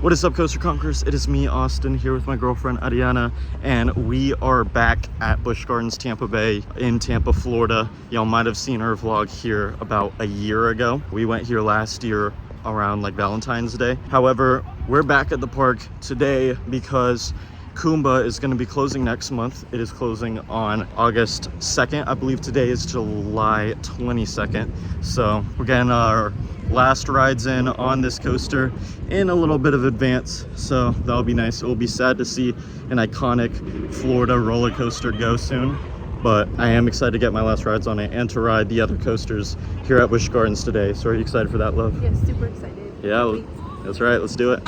What is up, Coaster Conquerors? It is me, Austin, here with my girlfriend, Ariana, and we are back at Busch Gardens Tampa Bay in Tampa, Florida. Y'all might have seen our vlog here about a year ago. We went here last year around like Valentine's Day. However, we're back at the park today because Kumba is going to be closing next month. It is closing on August 2nd. I believe today is July 22nd. So we're getting our last rides in on this coaster in a little bit of advance, so that'll be nice. It will be sad to see an iconic Florida roller coaster go soon, but I am excited to get my last rides on it and to ride the other coasters here at Busch Gardens today. So are you excited for that, love? Yes, super excited. Yeah, that's right. Let's do it.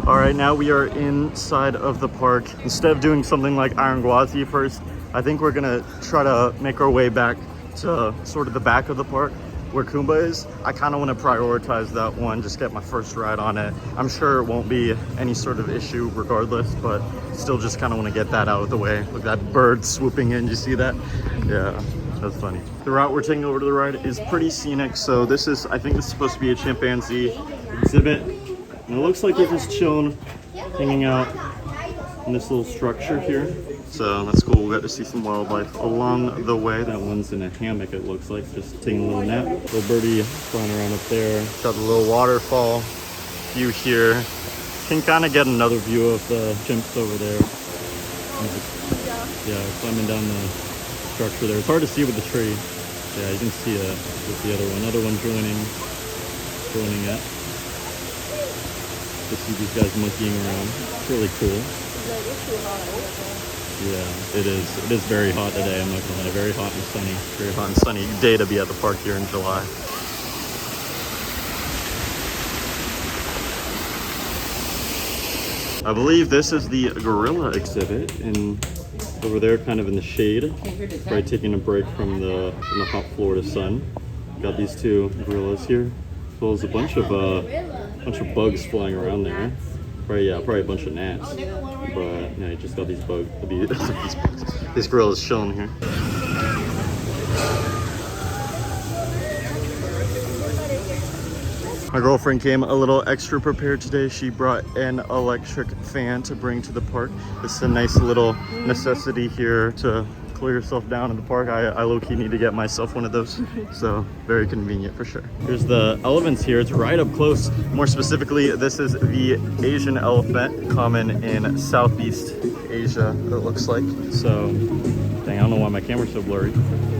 All right, now we are inside of the park. Instead of doing something like Iron Gwazi first, I think we're gonna try to make our way back to sort of the back of the park where Kumba is. I kind of want to prioritize that one, just get my first ride on it. I'm sure it won't be any sort of issue regardless, but still just kind of want to get that out of the way. Look at that bird swooping in, you see that? Yeah, that's funny. The route we're taking over to the ride is pretty scenic. So this is, I think this is supposed to be a chimpanzee exhibit. And it looks like they're just chilling, hanging out in this little structure here. So that's cool. We'll get to see some wildlife along the way. That one's in a hammock, it looks like, just taking a little nap. Little birdie flying around up there. Got the little waterfall view here. Can kind of get another view of the chimps over there. Yeah, climbing down the structure there. It's hard to see with the tree. Yeah, you can see it with the other one. Another one joining it. To see these guys monkeying around. It's really cool. Yeah, it is. It is very hot today, I'm not gonna lie. Very hot and sunny. Very hot and sunny day to be at the park here in July. I believe this is the gorilla exhibit, and over there kind of in the shade, right, taking a break from the hot Florida sun. Got these two gorillas here, as well as a bunch of bugs flying around there. Probably a bunch of gnats. But yeah, you just got these bugs, these gorillas chilling here. My girlfriend came a little extra prepared today. She brought an electric fan to bring to the park. This is a nice little necessity here to cool yourself down in the park. I low-key need to get myself one of those, so very convenient for sure. Here's the elephants here. It's right up close. More specifically, this is the Asian elephant, common in Southeast Asia, it looks like. So, dang, I don't know why my camera's so blurry,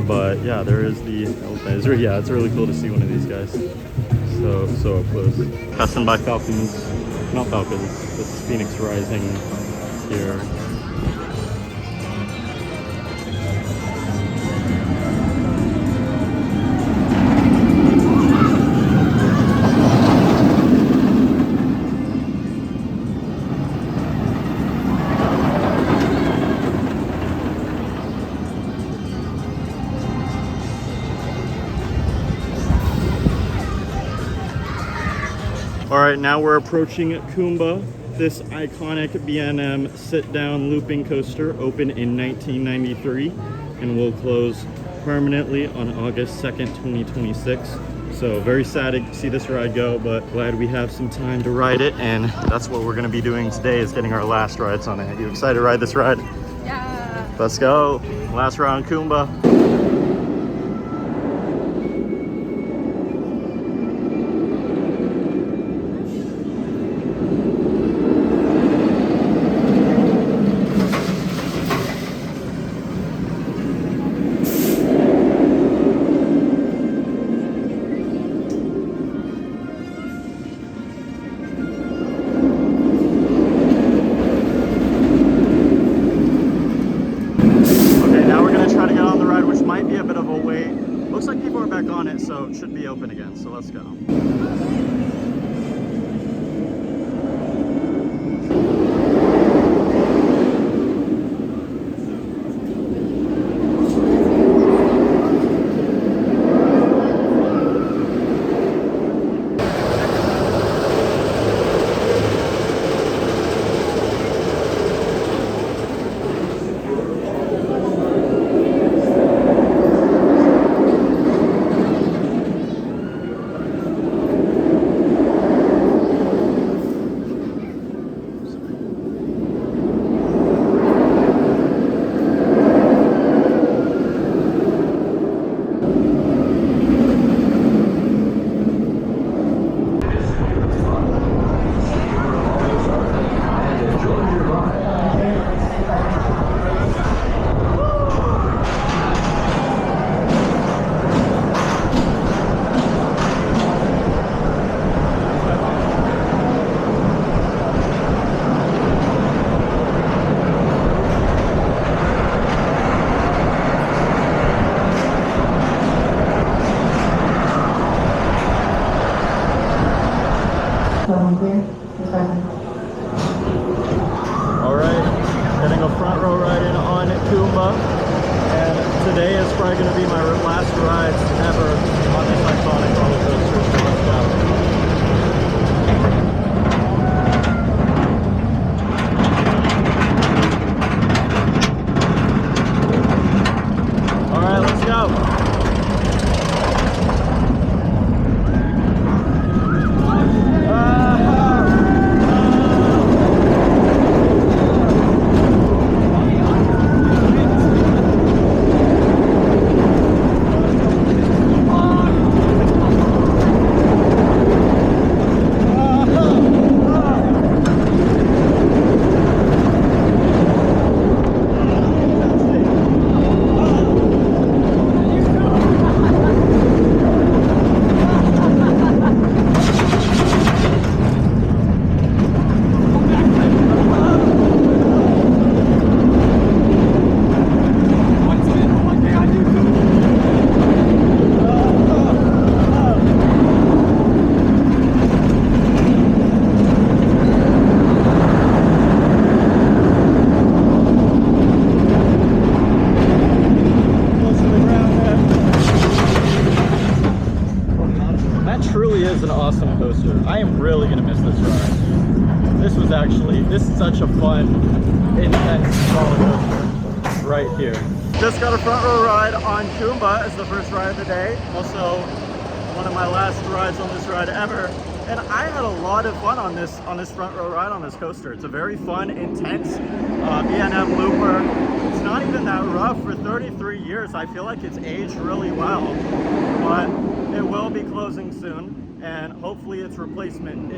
but yeah, there is the elephant. It's really cool to see one of these guys. So up close. Passing by falcons, not falcons, this is Phoenix Rising here. All right, now we're approaching Kumba. This iconic B&M sit-down looping coaster opened in 1993 and will close permanently on August 2nd, 2026. So very sad to see this ride go, but glad we have some time to ride it, and that's what we're gonna be doing today, is getting our last rides on it. You excited to ride this ride? Yeah. Let's go. Last ride on Kumba. On it, so it should be open again, so let's go. rides ever on this iconic roller coaster, so let's go. Alright, let's go. An awesome coaster. I am really gonna miss this ride. This is such a fun, intense roller coaster right here. Just got a front row ride on Kumba as the first ride of the day. Also, one of my last rides on this ride ever. And I had a lot of fun on this front row ride on this coaster. It's a very fun, intense B&M looper. It's not even that rough for 33 years. I feel like it's aged really well, but it will be closing soon. And hopefully its replacement,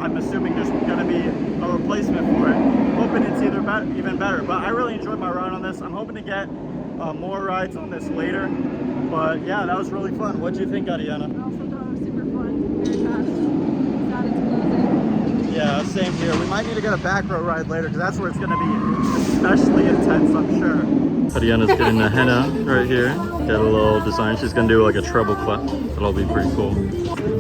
I'm assuming there's going to be a replacement for it. Hoping it's even better. But I really enjoyed my ride on this. I'm hoping to get more rides on this later. But yeah, that was really fun. What do you think, Ariana? I also thought it was super fun, very fast. Glad it's closing. Yeah, same here. We might need to get a back row ride later because that's where it's going to be especially intense, I'm sure. Ariana's getting a henna right here. Got a little design. She's going to do like a treble clef. That'll be pretty cool.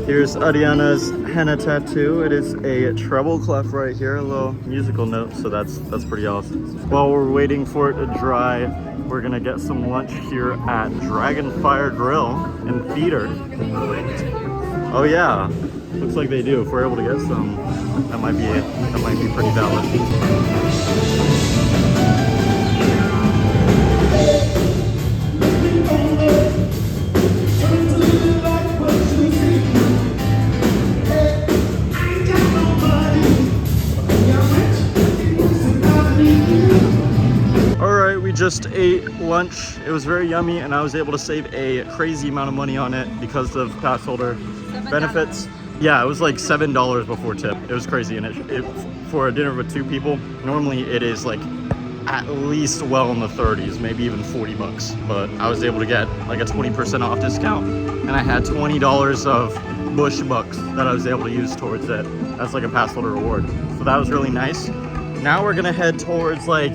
Here's Ariana's henna tattoo. It is a treble clef right here, a little musical note, so that's pretty awesome. While we're waiting for it to dry, we're gonna get some lunch here at Dragonfire Grill and Theater. Oh yeah, looks like they do. If we're able to get some, that might be pretty valid. Just ate lunch. It was very yummy and I was able to save a crazy amount of money on it because of pass holder benefits. Yeah, it was like $7 before tip. It was crazy, and it for a dinner with 2 people, normally it is like at least well in the 30s, maybe even 40 bucks. But I was able to get like a 20% off discount, and I had $20 of Busch bucks that I was able to use towards it as like a pass holder reward. So that was really nice. Now we're gonna head towards like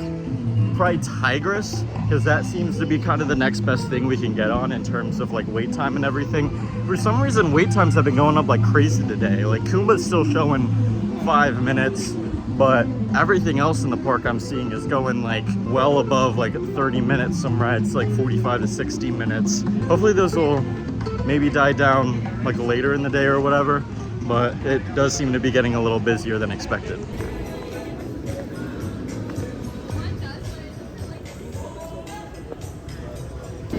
probably Tigris, because that seems to be kind of the next best thing we can get on in terms of like wait time and everything. For some reason, wait times have been going up like crazy today. Like Kumba's still showing 5 minutes, but everything else in the park I'm seeing is going like well above like 30 minutes. Some rides like 45 to 60 minutes. Hopefully those will maybe die down like later in the day or whatever, but it does seem to be getting a little busier than expected.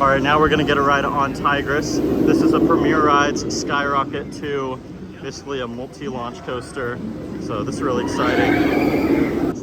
All right, now we're gonna get a ride on Tigris. This is a Premier Rides Skyrocket 2, basically a multi-launch coaster. So this is really exciting.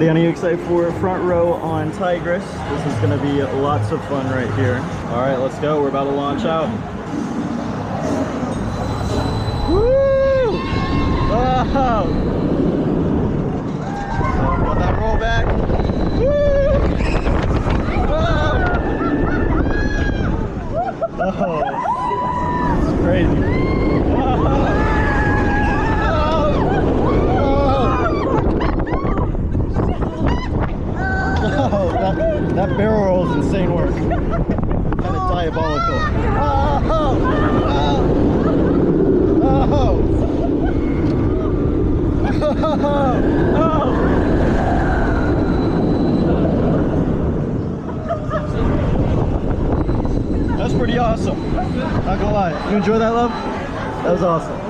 Ariana, you excited for front row on Tigris? This is gonna be lots of fun right here. All right, let's go. We're about to launch out. Woo! Wow! So got that roll back. Woo! Wow! Oh, it's crazy. That barrel roll is insane work. Kind of diabolical. Oh! That's pretty awesome. Not gonna lie. You enjoy that, love? That was awesome.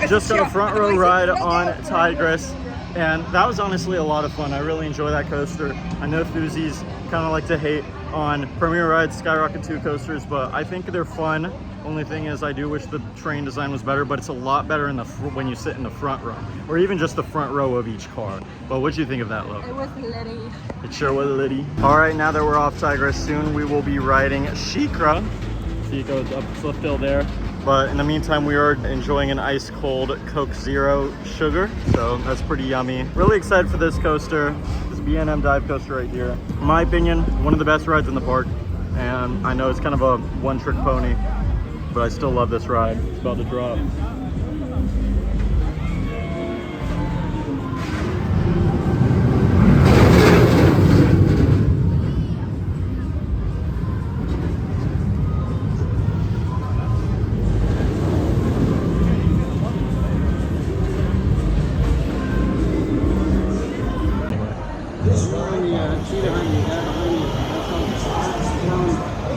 Just got a front row ride on Tigris, and that was honestly a lot of fun. I really enjoy that coaster. I know Thuzies kind of like to hate on Premier Ride's Skyrocket 2 coasters, but I think they're fun. Only thing is, I do wish the train design was better, but it's a lot better in the when you sit in the front row, or even just the front row of each car. But what'd you think of that, love? It was litty. It sure was litty. All right, now that we're off Tigris, soon we will be riding SheiKra. See, it goes up the hill there. But in the meantime, we are enjoying an ice cold Coke Zero sugar, so that's pretty yummy. Really excited for this coaster, this B&M dive coaster right here. In my opinion, one of the best rides in the park, and I know it's kind of a one-trick pony, but I still love this ride. It's about to drop.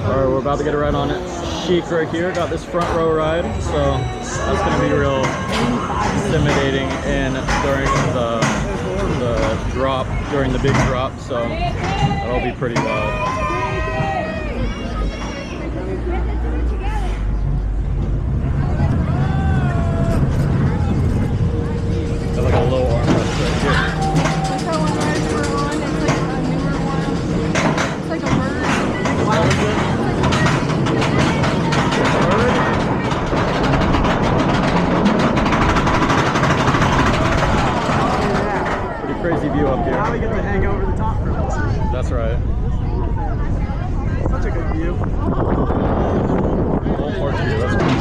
Alright, we're about to get a ride on it. SheiKra here, got this front row ride, so that's gonna be real intimidating and during the drop, during the big drop, so that'll be pretty wild. Got like a low armrest right here. Crazy view up here. Now we get to hang over the top from this. That's right. Such a good view. Whole park view, that's cool.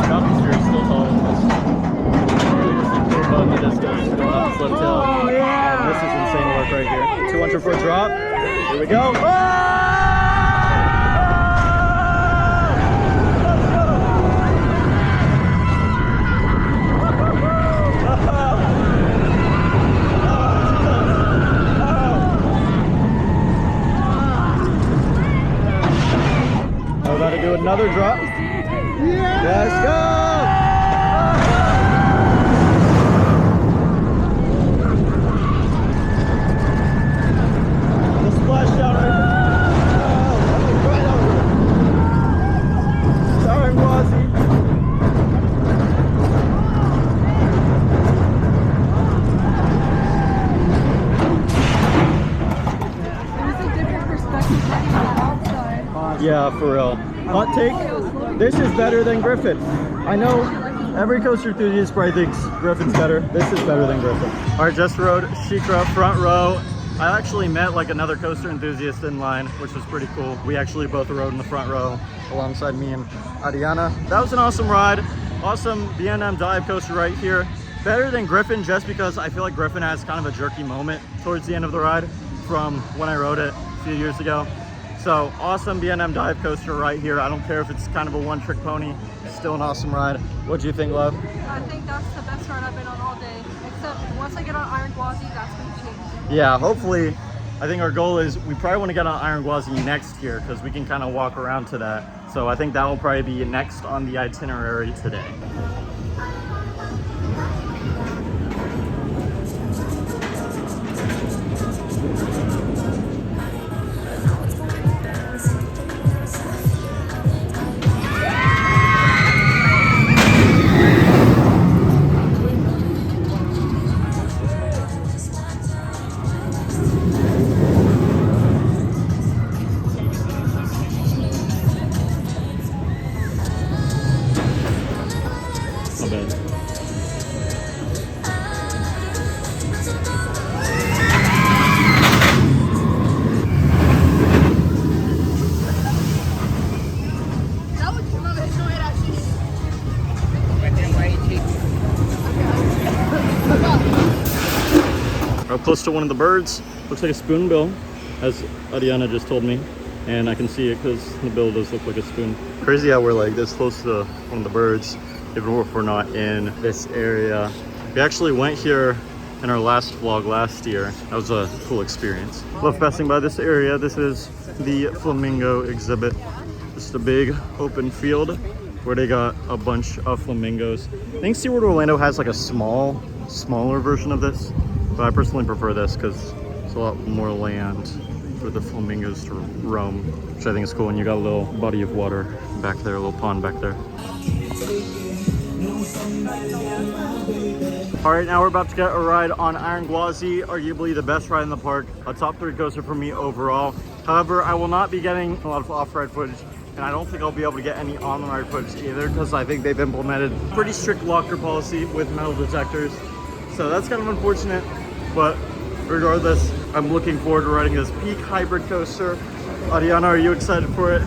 Mountain sphere is still tall with this. Kumba in the distance, going up the slip tail. And this is insane work right here. 200 foot drop. Here we go. Oh! About to do another drop. Yeah. Let's go! The splashdown right there. Sorry, Wazzy. There's a different perspective from the outside. Yeah, for real. Hot take, this is better than Griffin. I know every coaster enthusiast probably thinks Griffin's better. This is better than Griffin. All right, just rode SheiKra front row. I actually met like another coaster enthusiast in line, which was pretty cool. We actually both rode in the front row alongside me and Ariana. That was an awesome ride. Awesome B&M dive coaster right here. Better than Griffin just because I feel like Griffin has kind of a jerky moment towards the end of the ride from when I rode it a few years ago. So awesome B&M dive coaster right here. I don't care if it's kind of a one-trick pony. It's still an awesome ride. What do you think, love? I think that's the best ride I've been on all day. Except once I get on Iron Gwazi, that's going to change. Yeah, hopefully. I think our goal is we probably want to get on Iron Gwazi next year because we can kind of walk around to that. So I think that will probably be next on the itinerary today. Up close to one of the birds. Looks like a spoonbill, as Ariana just told me. And I can see it because the bill does look like a spoon. Crazy how we're like this close to one of the birds, even if we're not in this area. We actually went here in our last vlog last year. That was a cool experience. Love passing by this area. This is the flamingo exhibit. Just a big open field where they got a bunch of flamingos. I think SeaWorld Orlando has like a smaller version of this, but I personally prefer this because it's a lot more land for the flamingos to roam, which I think is cool. And you got a little body of water back there, a little pond back there. All right, now we're about to get a ride on Iron Gwazi, arguably the best ride in the park. A top 3 coaster for me overall. However, I will not be getting a lot of off-ride footage, and I don't think I'll be able to get any on-ride footage either because I think they've implemented pretty strict locker policy with metal detectors. So that's kind of unfortunate, but regardless, I'm looking forward to riding this peak hybrid coaster. Ariana, are you excited for it?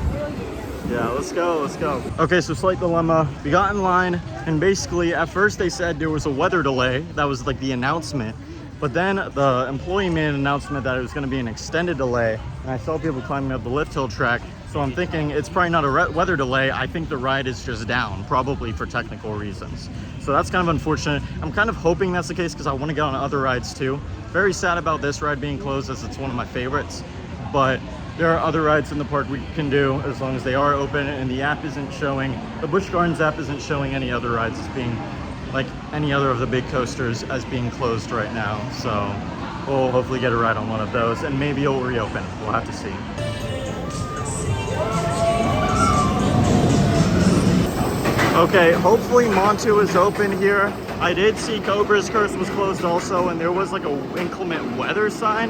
Yeah, let's go, let's go. Okay, so slight dilemma. We got in line, and basically at first they said there was a weather delay. That was like the announcement. But then the employee made an announcement that it was gonna be an extended delay, and I saw people climbing up the lift hill track. So I'm thinking it's probably not a weather delay. I think the ride is just down, probably for technical reasons. So that's kind of unfortunate. I'm kind of hoping that's the case because I want to get on other rides too. Very sad about this ride being closed as it's one of my favorites. But there are other rides in the park we can do as long as they are open, and the app isn't showing, the Busch Gardens app isn't showing any other rides as being, like any other of the big coasters as being closed right now. So we'll hopefully get a ride on one of those, and maybe it'll reopen. We'll have to see. Okay, hopefully Montu is open here. I did see Cobra's Curse was closed also, and there was like a inclement weather sign,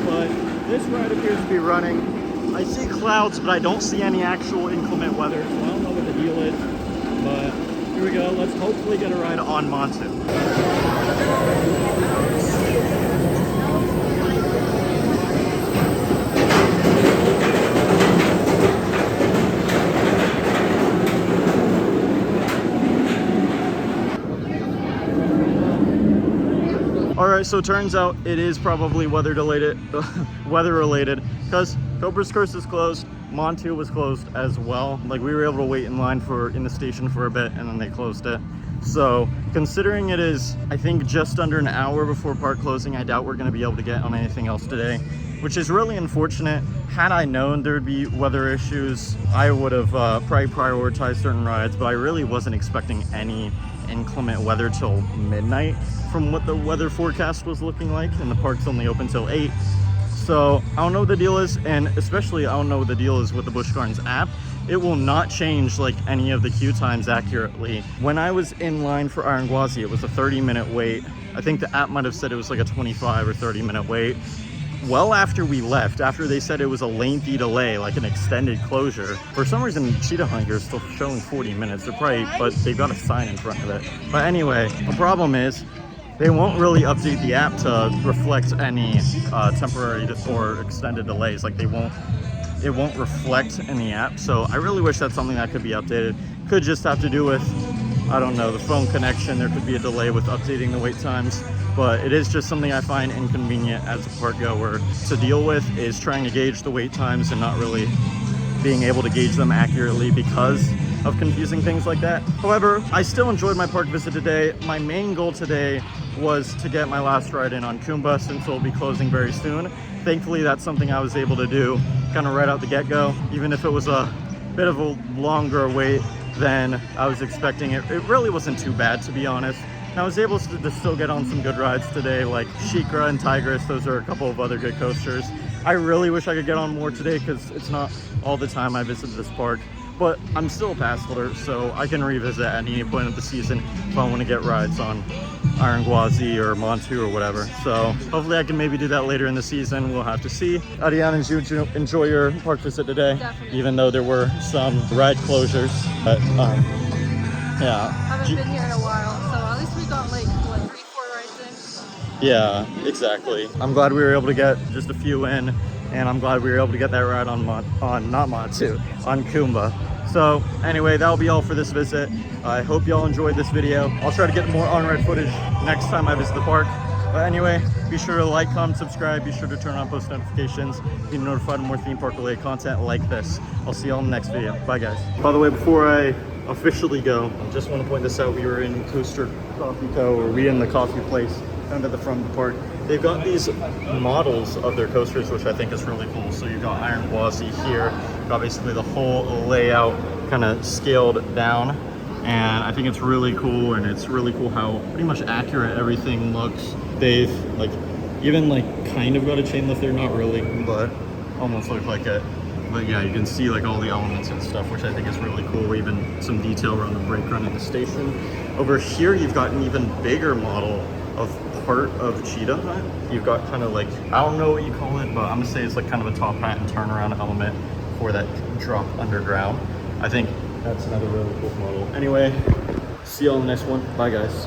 but this ride appears to be running. I see clouds, but I don't see any actual inclement weather, so I don't know what the deal is, but here we go. Let's hopefully get a ride on Montu. All right, so it turns out it is probably weather related because Cobra's Curse is closed. Montu was closed as well. Like, we were able to wait in line in the station for a bit, and then they closed it. So considering it is, I think, just under an hour before park closing, I doubt we're going to be able to get on anything else today, which is really unfortunate. Had I known there'd be weather issues, I would have probably prioritized certain rides, but I really wasn't expecting any inclement weather till midnight from what the weather forecast was looking like, and the park's only open till 8. So I don't know what the deal is, and especially I don't know what the deal is with the Busch Gardens app. It will not change like any of the queue times accurately. When I was in line for Iron Gwazi, it was a 30-minute wait. I think the app might have said it was like a 25 or 30-minute wait. Well, after we left, after they said it was a lengthy delay, like an extended closure, for some reason Cheetah Hunter is still showing 40 minutes. They're probably, but they've got a sign in front of it. But anyway, the problem is they won't really update the app to reflect any temporary or extended delays. Like, it won't reflect in the app. So I really wish that's something that could be updated. Could just have to do with, I don't know, the phone connection. There could be a delay with updating the wait times, but it is just something I find inconvenient as a park goer to deal with, is trying to gauge the wait times and not really being able to gauge them accurately because of confusing things like that. However, I still enjoyed my park visit today. My main goal today was to get my last ride in on Kumba, since it'll be closing very soon. Thankfully, that's something I was able to do kind of right out the get-go, even if it was a bit of a longer wait than I was expecting. It really wasn't too bad, to be honest. And I was able to still get on some good rides today, like SheiKra and Tigris. Those are a couple of other good coasters. I really wish I could get on more today because it's not all the time I visit this park. But I'm still a pass holder, so I can revisit at any point of the season if I want to get rides on Iron Gwazi or Montu or whatever. So hopefully I can maybe do that later in the season. We'll have to see. Ariana, did you enjoy your park visit today? Definitely. Even though there were some ride closures. But yeah. I haven't been here in a while, so at least we got like, what, 3-4 rides in? Yeah, exactly. I'm glad we were able to get just a few in, and I'm glad we were able to get that ride on Kumba. So anyway, that'll be all for this visit. I hope y'all enjoyed this video. I'll try to get more on-ride footage next time I visit the park. But anyway, be sure to like, comment, subscribe. Be sure to turn on post notifications. Be notified of more theme park related content like this. I'll see you all in the next video. Bye, guys. By the way, before I officially go, I just want to point this out. We were in Coaster Coffee Co., or we in the coffee place down at the front of the park. They've got these models of their coasters, which I think is really cool. So you've got Iron Gwazi here. You've got basically the whole layout kind of scaled down. And I think it's really cool, and it's really cool how pretty much accurate everything looks. They've like even like kind of got a chain lift there, not really, but almost look like it. But yeah, you can see like all the elements and stuff, which I think is really cool. Even some detail around the brake run in the station. Over here, you've got an even bigger model of part of Cheetah Hut. You've got kind of like, I don't know what you call it, but I'm gonna say it's like kind of a top hat and turnaround element for that drop underground. I think that's another really cool model. Anyway, see you all in the next one. Bye, guys.